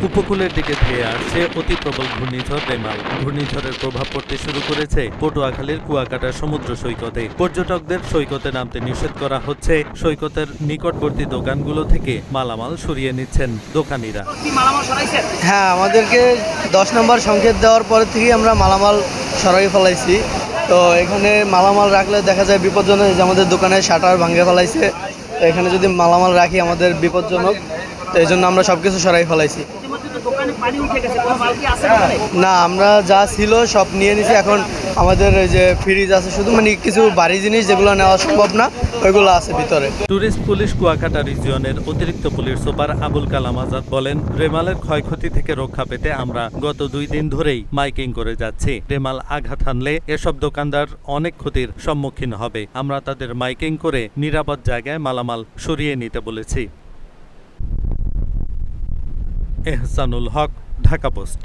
উপকূলের দিকে ধেয়ে আসছে অতি প্রবল ঘূর্ণিঝড় রেমাল। ঘূর্ণিঝড়ের প্রভাব পড়তে শুরু করেছে পটুয়াখালীর কুয়াকাটা সমুদ্র সৈকতে। পর্যটকদের সৈকতে নামতে নিষেধ করা হচ্ছে। সৈকতের নিকটবর্তী দোকানগুলো থেকে মালামাল সরিয়ে নিচ্ছেন দোকানিরা। হ্যাঁ, আমাদেরকে 10 নম্বর সংকেত দেওয়ার পর থেকেই আমরা মালামাল সরাই ফেলাইছি। তো এখানে মালামাল রাখলে দেখা যায় বিপজ্জনক, যে আমাদের দোকানের শাটার ভাঙে ফেলাইছে। তো এখানে যদি মালামাল রাখি আমাদের বিপজ্জনক, তো এই জন্য আমরা সবকিছু সরাই ফেলাইছি। না, আমরা যা ছিল সব নিয়ে নিছি। এখন আমাদের ওই যে ফ্রিজ আছে, শুধু মানে কিছু ভারী জিনিস যেগুলো নেওয়া সম্ভব না ওইগুলো আছে ভিতরে। ট্যুরিস্ট পুলিশ কুয়াকাটা রিজিয়নের অতিরিক্ত পুলিশ সুপার আবুল কালাম আজাদ বলেন, রেমালের ক্ষয়ক্ষতি থেকে রক্ষা পেতে আমরা গত 2 দিন ধরেই মাইকিং করে যাচ্ছি। রেমাল আঘাত হানলে এসব দোকানদার অনেক ক্ষতির সম্মুখীন হবে। আমরা তাদের মাইকিং করে নিরাপদ জায়গায় মালামাল সরিয়ে নিতে বলেছি। এহসানুল হক, ঢাকা পোস্ট।